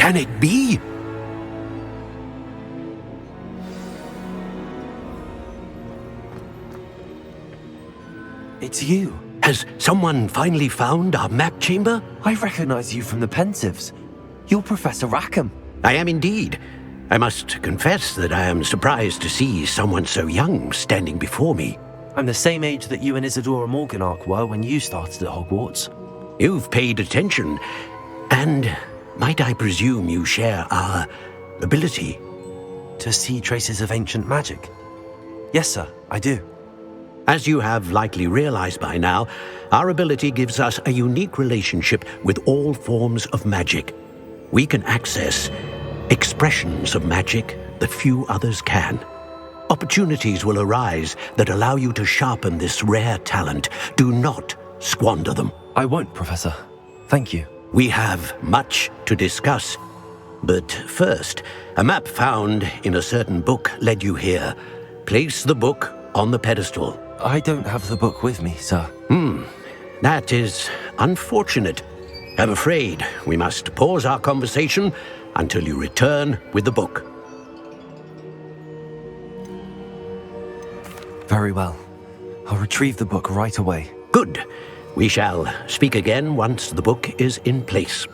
can it be? It's you. Has someone finally found our map chamber? I recognize you from the Pensieves. You're Professor Rackham. I am indeed. I must confess that I am surprised to see someone so young standing before me. I'm the same age that you and Isadora Morganach were when you started at Hogwarts. You've paid attention, and might I presume you share our ability? To see traces of ancient magic? Yes, sir, I do. As you have likely realized by now, our ability gives us a unique relationship with all forms of magic. We can access expressions of magic that few others can. Opportunities will arise that allow you to sharpen this rare talent. Do not squander them. I won't, Professor. Thank you. We have much to discuss. But first, a map found in a certain book led you here. Place the book on the pedestal. I don't have the book with me, sir. That is unfortunate. I'm afraid we must pause our conversation until you return with the book. Very well. I'll retrieve the book right away. Good. We shall speak again once the book is in place.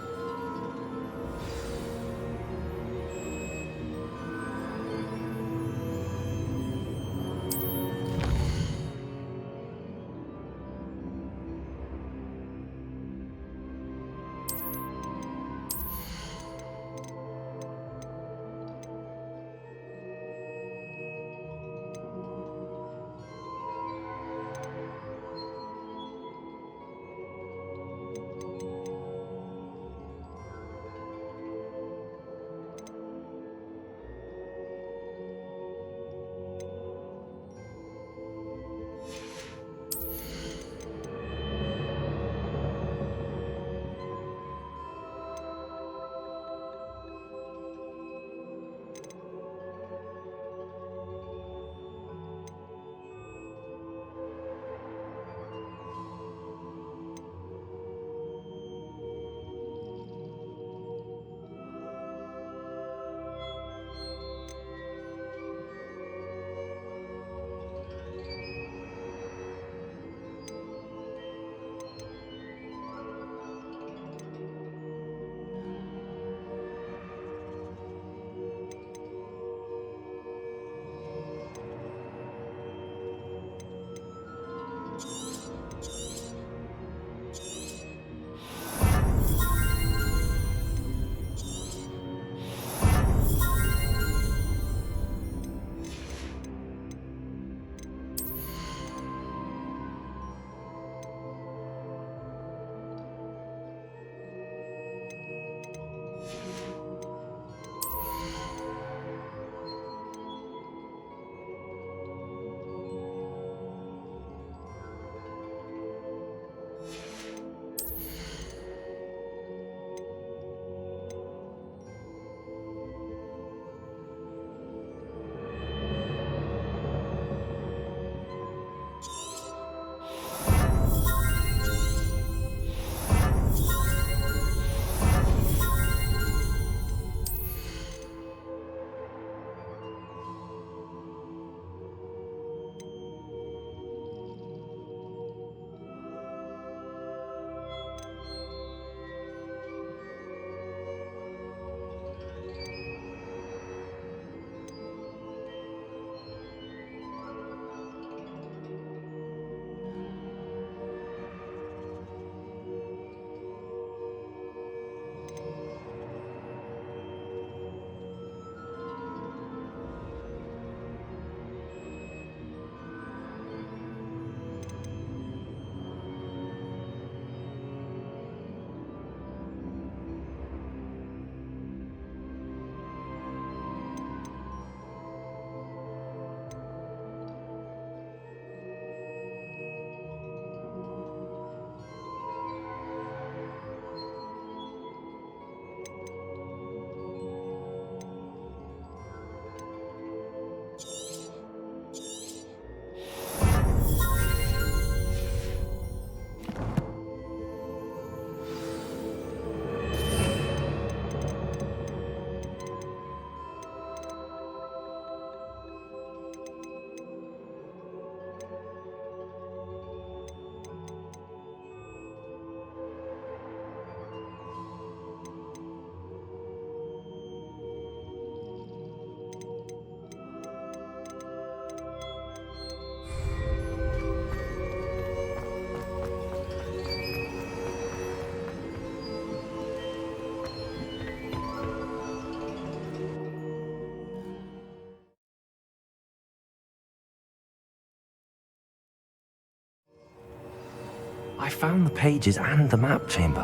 found the pages and the map chamber.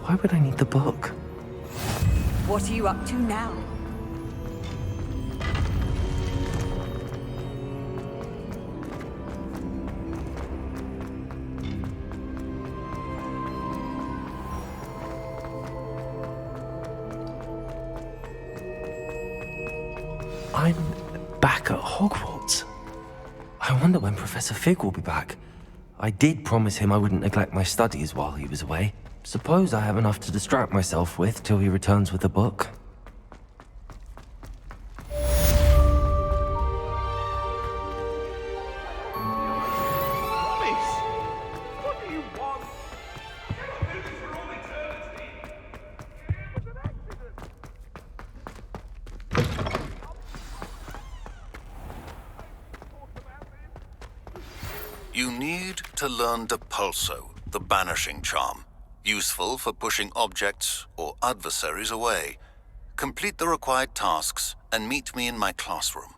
Why would I need the book? What are you up to now? I'm back at Hogwarts. I wonder when Professor Fig will be back. I did promise him I wouldn't neglect my studies while he was away. Suppose I have enough to distract myself with till he returns with the book. You need to learn Depulso, the banishing charm, useful for pushing objects or adversaries away. Complete the required tasks and meet me in my classroom.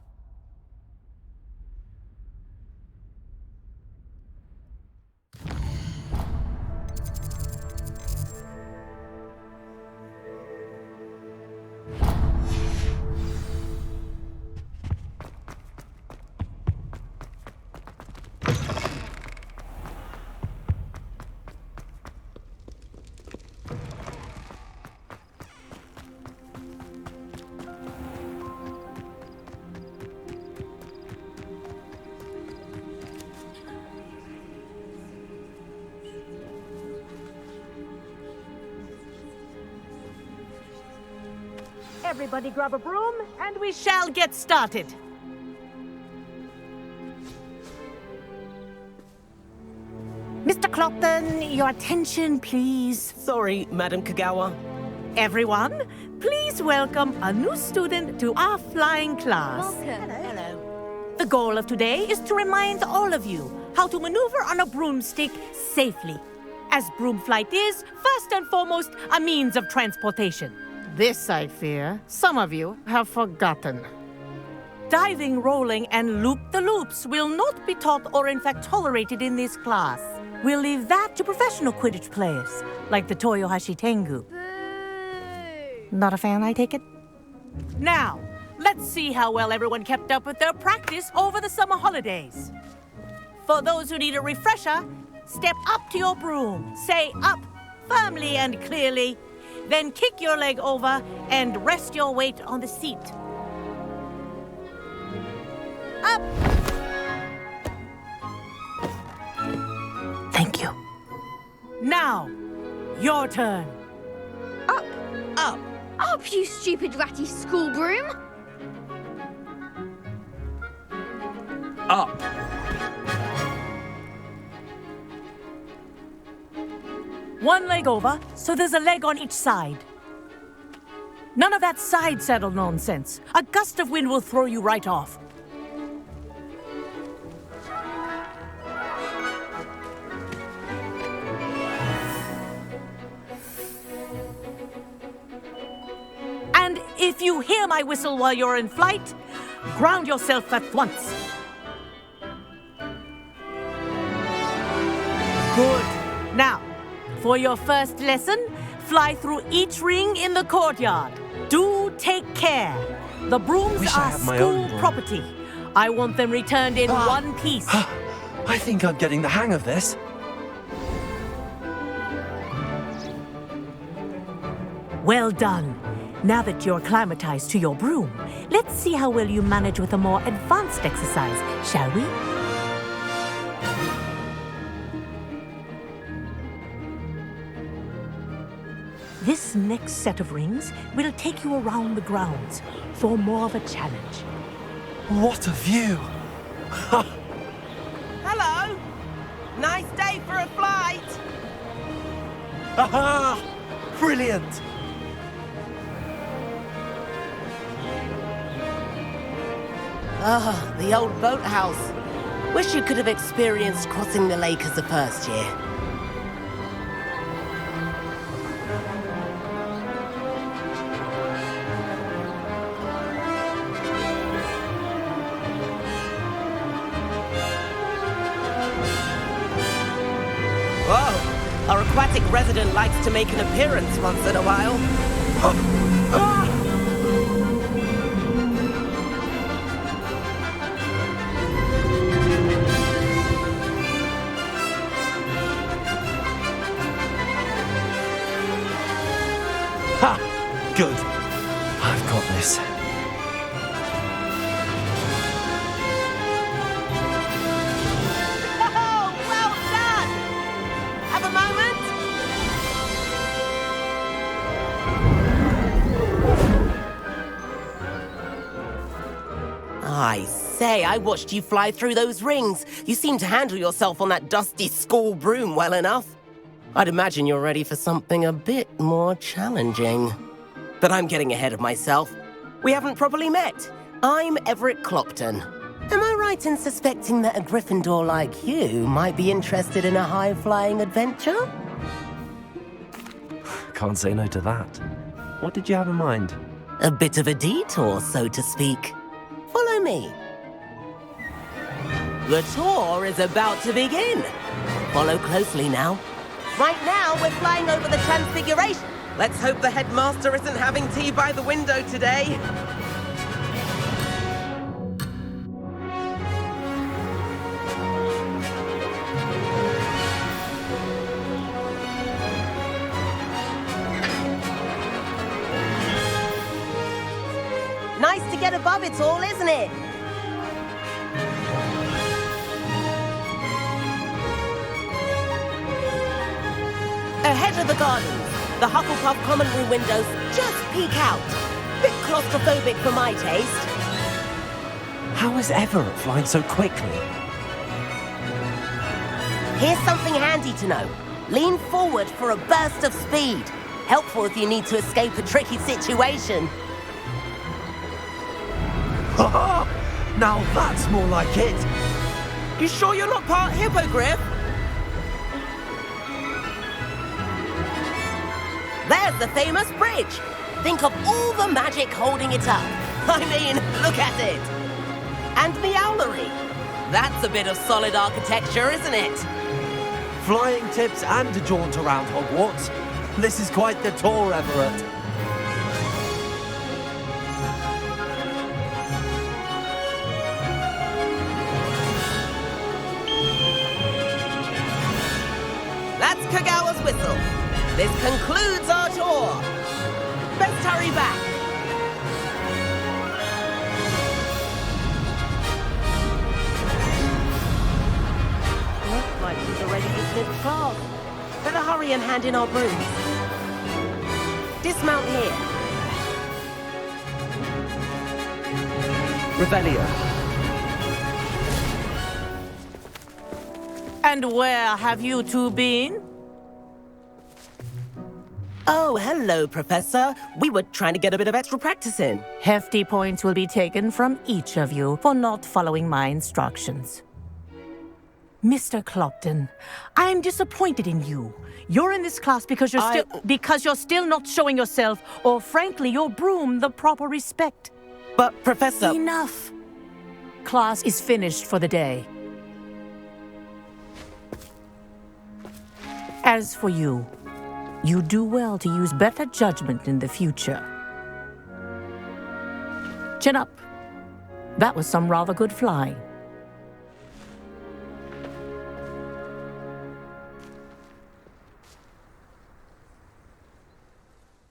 Everybody grab a broom, and we shall get started. Mr. Clopton, your attention, please. Sorry, Madam Kagawa. Everyone, please welcome a new student to our flying class. Welcome. Hello. The goal of today is to remind all of you how to maneuver on a broomstick safely, as broom flight is, first and foremost, a means of transportation. This, I fear, some of you have forgotten. Diving, rolling, and loop-the-loops will not be taught or in fact tolerated in this class. We'll leave that to professional Quidditch players, like the Toyohashi Tengu. Not a fan, I take it? Now, let's see how well everyone kept up with their practice over the summer holidays. For those who need a refresher, step up to your broom, say up firmly and clearly, then kick your leg over and rest your weight on the seat. Up! Thank you. Now, your turn. Up. Up. Up, you stupid ratty school broom. Up! One leg over, so there's a leg on each side. None of that side saddle nonsense. A gust of wind will throw you right off. And if you hear my whistle while you're in flight, ground yourself at once. Good. Now, for your first lesson, fly through each ring in the courtyard. Do take care. The brooms Wish I are had my own school broom. property. I want them returned in one piece. I think I'm getting the hang of this. Well done. Now that you're acclimatized to your broom, let's see how well you manage with a more advanced exercise, shall we? This next set of rings will take you around the grounds for more of a challenge. What a view! Hello! Nice day for a flight! Aha! Brilliant! Ah, the old boathouse. Wish you could have experienced crossing the lake as a first year. aquatic resident likes to make an appearance once in a while. Ha! Good. I've got this. Oh, well done! Have a moment? I say, I watched you fly through those rings. You seem to handle yourself on that dusty school broom well enough. I'd imagine you're ready for something a bit more challenging. But I'm getting ahead of myself. We haven't properly met. I'm Everett Clopton. Am I right in suspecting that a Gryffindor like you might be interested in a high-flying adventure? Can't say no to that. What did you have in mind? A bit of a detour, so to speak. Follow me. The tour is about to begin. Follow closely now. Right now, we're flying over the Transfiguration. Let's hope the headmaster isn't having tea by the window today. Nice to get above it all, isn't it? Ahead of the gardens, the Hufflepuff common room windows just peek out. Bit claustrophobic for my taste. How is Everett flying so quickly? Here's something handy to know. Lean forward for a burst of speed. Helpful if you need to escape a tricky situation. Now that's more like it. You sure you're not part hippogriff? There's the famous bridge. Think of all the magic holding it up. I mean, look at it. And the owlery. That's a bit of solid architecture, isn't it? Flying tips and a jaunt around Hogwarts. This is quite the tour, Everett. That's Kagawa's whistle. This concludes our tour. Best hurry back. Looks like she's already dismissed class. Better hurry and hand in our brooms. Dismount here. Revelio. And where have you two been? Oh, hello, Professor. We were trying to get a bit of extra practice in. Hefty points will be taken from each of you for not following my instructions. Mr. Clopton, I'm disappointed in you. You're in this class because you're still not showing yourself, or frankly, your broom, the proper respect. But, Professor... Enough. Class is finished for the day. As for you, you do well to use better judgment in the future. Chin up. That was some rather good flying.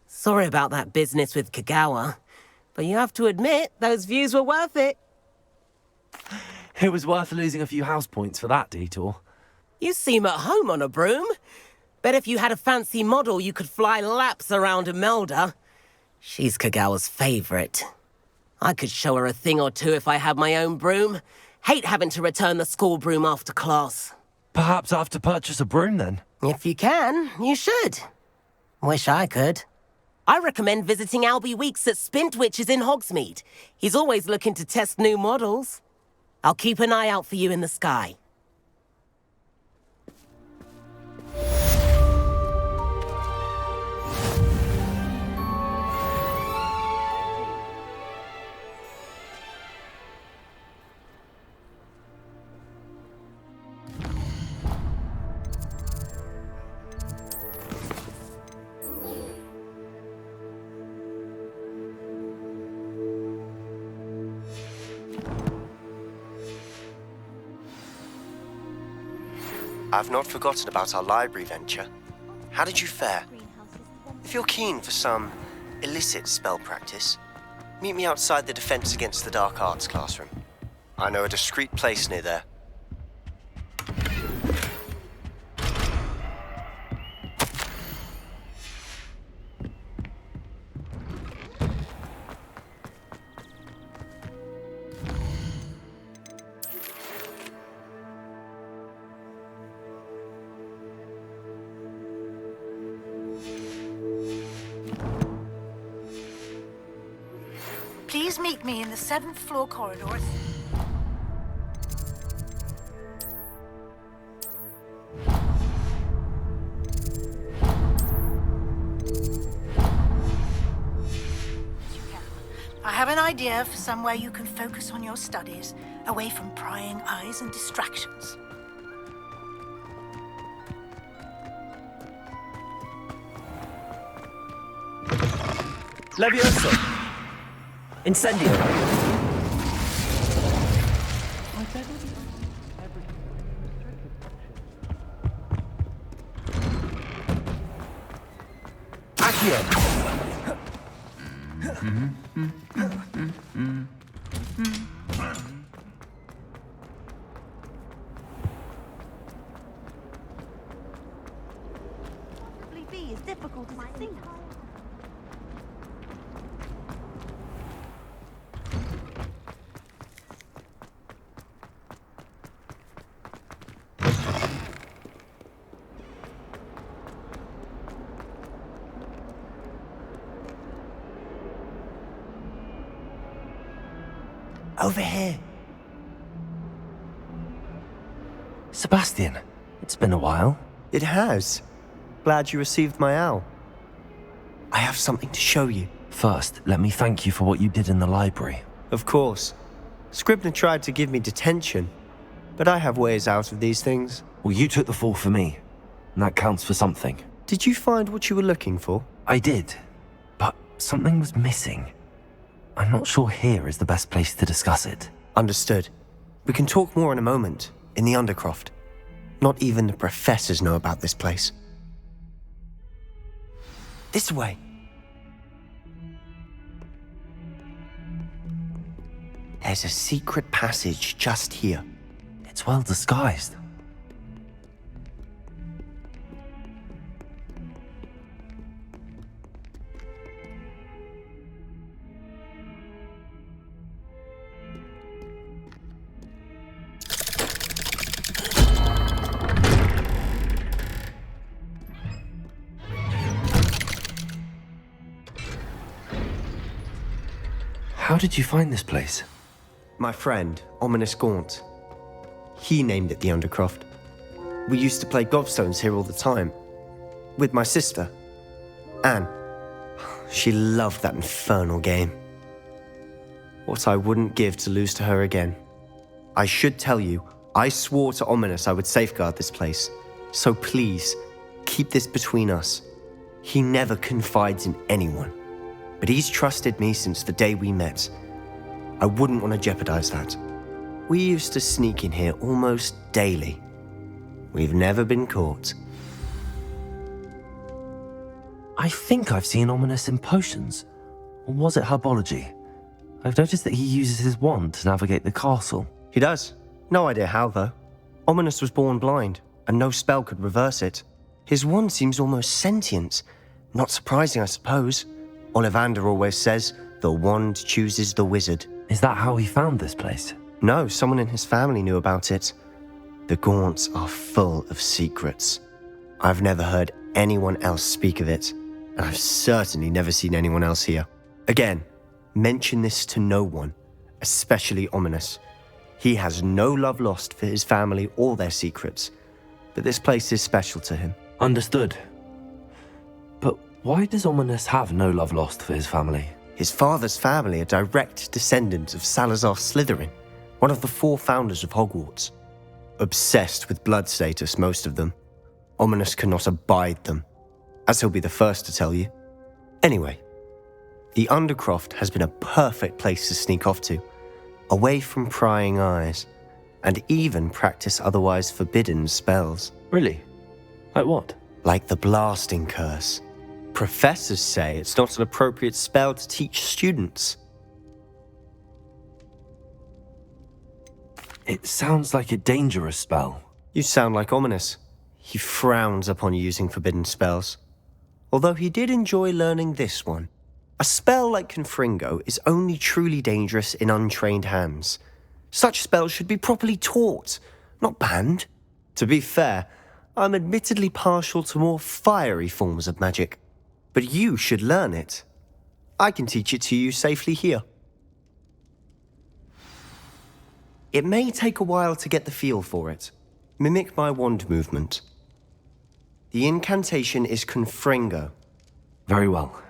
Sorry about that business with Kagawa, but you have to admit, those views were worth it. It was worth losing a few house points for that detour. You seem at home on a broom. Bet if you had a fancy model, you could fly laps around Imelda. She's Kagawa's favorite. I could show her a thing or two if I had my own broom. Hate having to return the school broom after class. Perhaps I have to purchase a broom then. If you can, you should. Wish I could. I recommend visiting Albie Weeks at Spintwitches in Hogsmeade. He's always looking to test new models. I'll keep an eye out for you in the sky. I've not forgotten about our library venture. How did you fare? If you're keen for some illicit spell practice, meet me outside the Defense Against the Dark Arts classroom. I know a discreet place near there. Please meet me in the 7th floor corridors. I have an idea for somewhere you can focus on your studies, away from prying eyes and distractions. Levioso! Incendio! Accio! Be as difficult as I think. Over here. Sebastian, it's been a while. It has. Glad you received my owl. I have something to show you. First, let me thank you for what you did in the library. Of course. Scribner tried to give me detention, but I have ways out of these things. Well, you took the fall for me, and that counts for something. Did you find what you were looking for? I did, but something was missing. I'm not sure here is the best place to discuss it. Understood. We can talk more in a moment, in the Undercroft. Not even the professors know about this place. This way. There's a secret passage just here. It's well disguised. How did you find this place? My friend, Ominous Gaunt. He named it the Undercroft. We used to play gobstones here all the time. With my sister, Anne. She loved that infernal game. What I wouldn't give to lose to her again. I should tell you, I swore to Ominous I would safeguard this place. So please, keep this between us. He never confides in anyone. But he's trusted me since the day we met. I wouldn't want to jeopardize that. We used to sneak in here almost daily. We've never been caught. I think I've seen Ominous in potions. Or was it herbology? I've noticed that he uses his wand to navigate the castle. He does. No idea how, though. Ominous was born blind, and no spell could reverse it. His wand seems almost sentient. Not surprising, I suppose. Ollivander always says, the wand chooses the wizard. Is that how he found this place? No, someone in his family knew about it. The Gaunts are full of secrets. I've never heard anyone else speak of it, and I've certainly never seen anyone else here. Again, mention this to no one, especially Ominous. He has no love lost for his family or their secrets, but this place is special to him. Understood. But why does Ominous have no love lost for his family? His father's family are direct descendants of Salazar Slytherin, one of the 4 founders of Hogwarts. Obsessed with blood status, most of them. Ominous cannot abide them, as he'll be the first to tell you. Anyway, the Undercroft has been a perfect place to sneak off to, away from prying eyes. and even practice otherwise forbidden spells. Really? Like what? Like the blasting curse. Professors say it's not an appropriate spell to teach students. It sounds like a dangerous spell. You sound like Ominous. He frowns upon using forbidden spells. Although he did enjoy learning this one. A spell like Confringo is only truly dangerous in untrained hands. Such spells should be properly taught, not banned. To be fair, I'm admittedly partial to more fiery forms of magic. But you should learn it. I can teach it to you safely here. It may take a while to get the feel for it. Mimic my wand movement. The incantation is Confringo. Very well.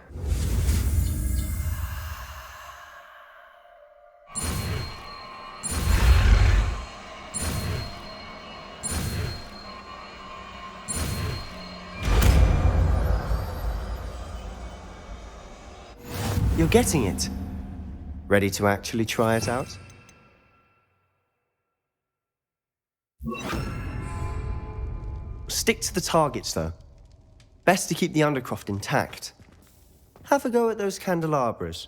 You're getting it. Ready to actually try it out? Stick to the targets, though. Best to keep the Undercroft intact. Have a go at those candelabras.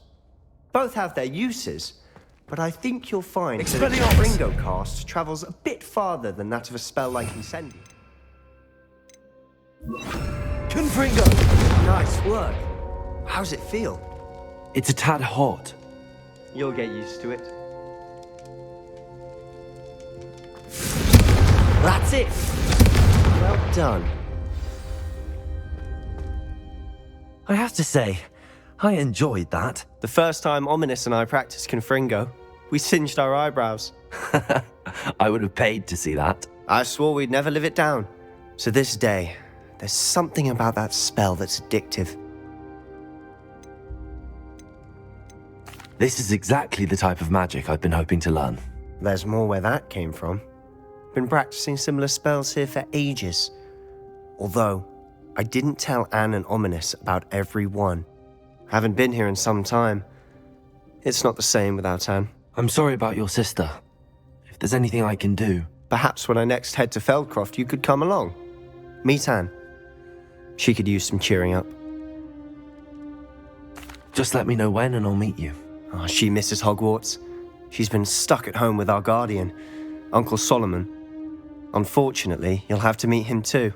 Both have their uses, but I think you'll find that a Confringo cast travels a bit farther than that of a spell like Incendium. Confringo! Nice work. How's it feel? It's a tad hot. You'll get used to it. That's it! Well done. I have to say, I enjoyed that. The first time Ominous and I practiced Confringo, we singed our eyebrows. I would have paid to see that. I swore we'd never live it down. So this day, there's something about that spell that's addictive. This is exactly the type of magic I've been hoping to learn. There's more where that came from. Been practicing similar spells here for ages. Although, I didn't tell Anne and Ominous about every one. Haven't been here in some time. It's not the same without Anne. I'm sorry about your sister. If there's anything I can do... Perhaps when I next head to Feldcroft, you could come along. Meet Anne. She could use some cheering up. Just let me know when and I'll meet you. Oh, she misses Hogwarts. She's been stuck at home with our guardian, Uncle Solomon. Unfortunately, you'll have to meet him too.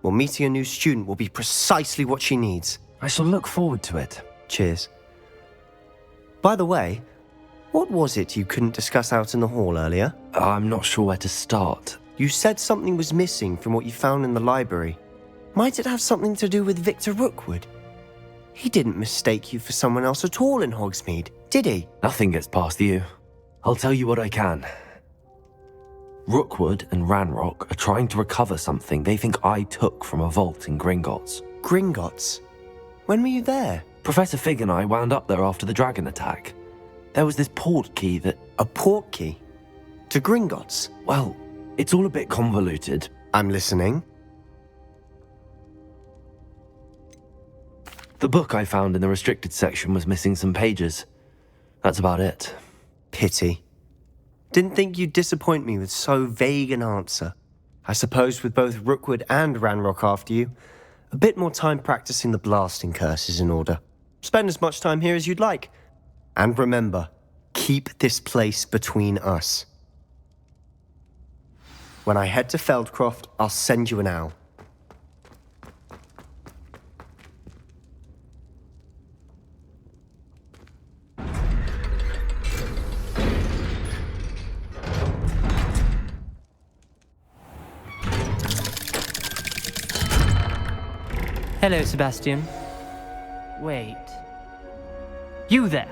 Well, meeting a new student will be precisely what she needs. I shall look forward to it. Cheers. By the way, what was it you couldn't discuss out in the hall earlier? I'm not sure where to start. You said something was missing from what you found in the library. Might it have something to do with Victor Rookwood? He didn't mistake you for someone else at all in Hogsmeade, did he? Nothing gets past you. I'll tell you what I can. Rookwood and Ranrock are trying to recover something they think I took from a vault in Gringotts. Gringotts? When were you there? Professor Fig and I wound up there after the dragon attack. There was this port key that... A port key? To Gringotts? Well, it's all a bit convoluted. I'm listening. The book I found in the restricted section was missing some pages. That's about it. Pity. Didn't think you'd disappoint me with so vague an answer. I suppose with both Rookwood and Ranrock after you, a bit more time practicing the blasting curse is in order. Spend as much time here as you'd like. And remember, keep this place between us. When I head to Feldcroft, I'll send you an owl. Hello, Sebastian. Wait. You there?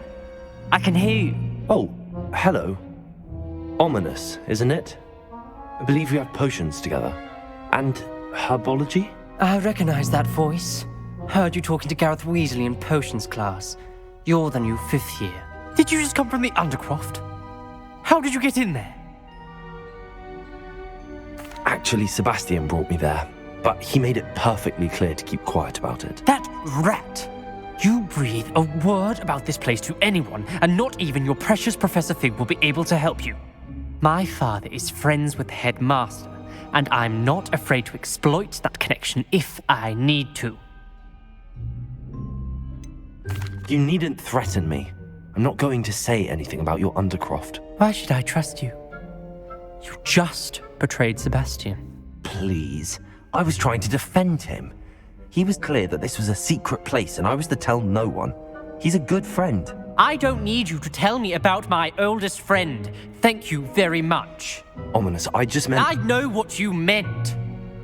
I can hear you. Oh, hello. Ominous, isn't it? I believe we have potions together. And herbology? I recognize that voice. Heard you talking to Gareth Weasley in potions class. You're the new 5th year. Did you just come from the Undercroft? How did you get in there? Actually, Sebastian brought me there. But he made it perfectly clear to keep quiet about it. That rat! You breathe a word about this place to anyone, and not even your precious Professor Fig will be able to help you. My father is friends with the headmaster, and I'm not afraid to exploit that connection if I need to. You needn't threaten me. I'm not going to say anything about your Undercroft. Why should I trust you? You just betrayed Sebastian. Please. I was trying to defend him. He was clear that this was a secret place and I was to tell no one. He's a good friend. I don't need you to tell me about my oldest friend. Thank you very much. Ominous, I just meant... I know what you meant.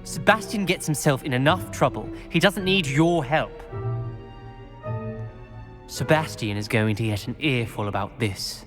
Sebastian gets himself in enough trouble. He doesn't need your help. Sebastian is going to get an earful about this.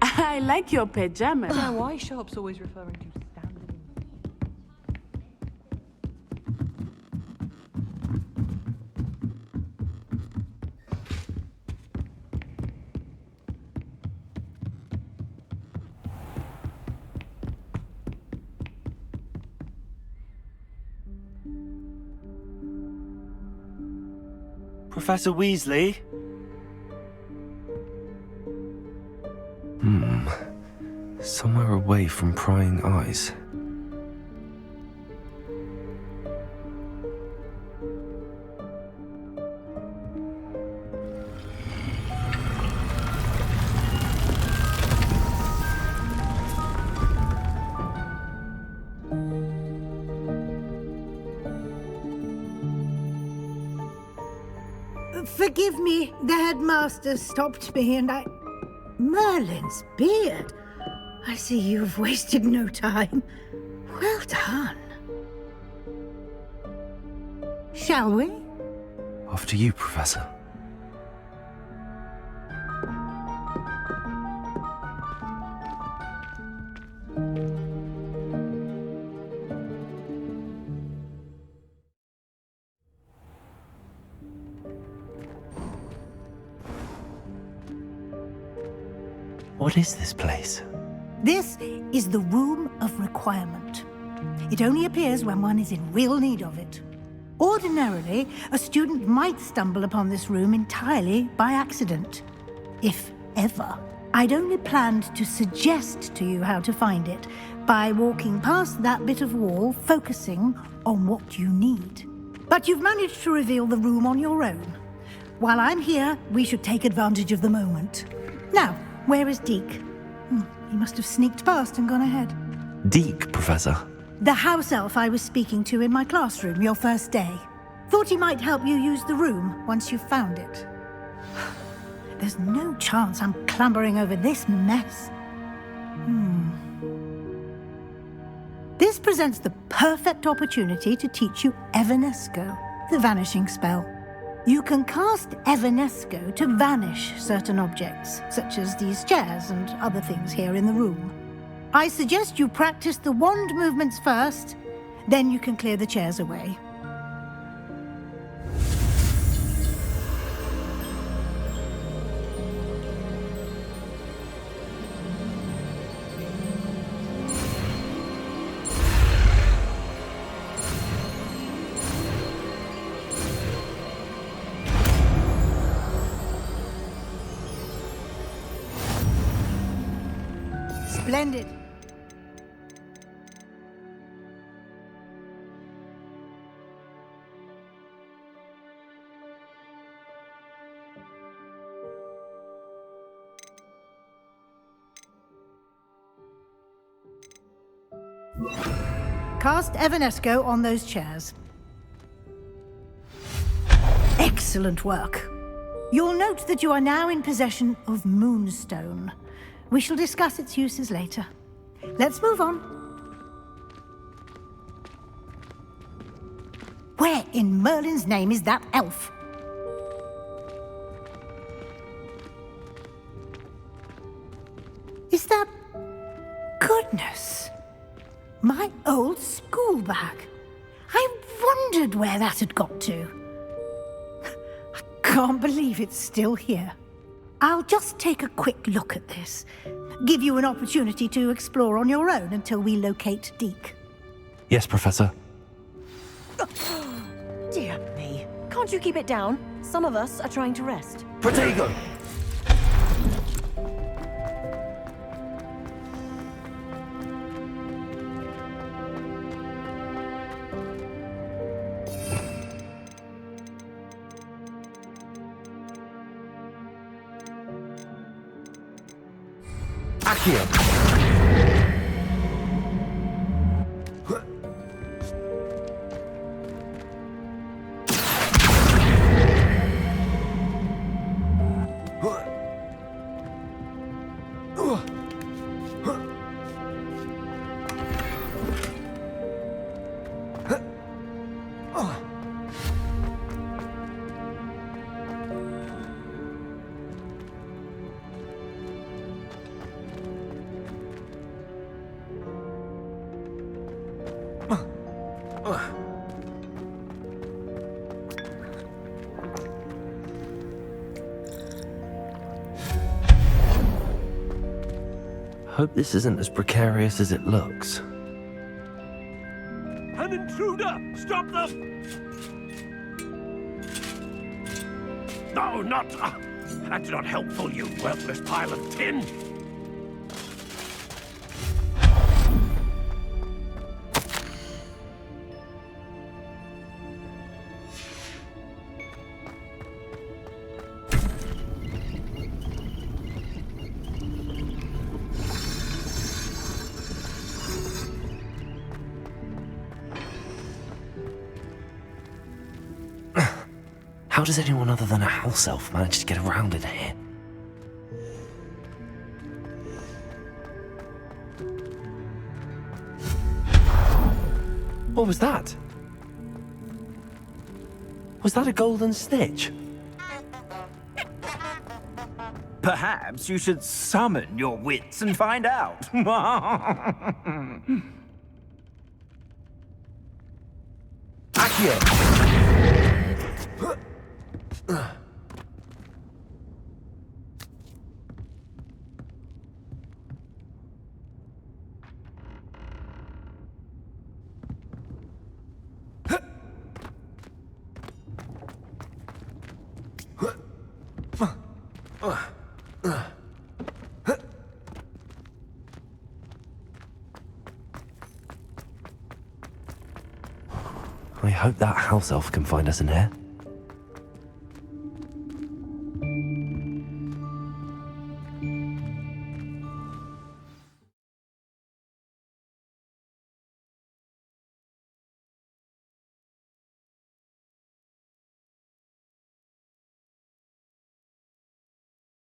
I like your pajamas. Now, why Sharp's always referring to standard? Professor Weasley? Somewhere away from prying eyes. Forgive me, the headmaster stopped me and I... Merlin's beard. I see you've wasted no time. Well done. Shall we? After you, Professor. What is this place? This is the Room of Requirement. It only appears when one is in real need of it. Ordinarily, a student might stumble upon this room entirely by accident. If ever. I'd only planned to suggest to you how to find it by walking past that bit of wall, focusing on what you need. But you've managed to reveal the room on your own. While I'm here, we should take advantage of the moment. Now, where is Deke? He must have sneaked past and gone ahead. Deke, Professor. The house elf I was speaking to in my classroom your first day. Thought he might help you use the room once you've found it. There's no chance I'm clambering over this mess. This presents the perfect opportunity to teach you Evanesco, the vanishing spell. You can cast Evanesco to vanish certain objects, such as these chairs and other things here in the room. I suggest you practice the wand movements first, then you can clear the chairs away. Splendid. Cast Evanesco on those chairs. Excellent work. You'll note that you are now in possession of Moonstone. We shall discuss its uses later. Let's move on. Where in Merlin's name is that elf? My old school bag. I wondered where that had got to. I can't believe it's still here. I'll just take a quick look at this. Give you an opportunity to explore on your own until we locate Deke. Yes, Professor. Dear me. Can't you keep it down? Some of us are trying to rest. Protego! Accio! Hope this isn't as precarious as it looks. An intruder! Stop them! No, not... that's not helpful, you worthless pile of tin! How does anyone other than a house elf manage to get around in here? What was that? Was that a golden snitch? Perhaps you should summon your wits and find out. Accio! I hope that house elf can find us in here.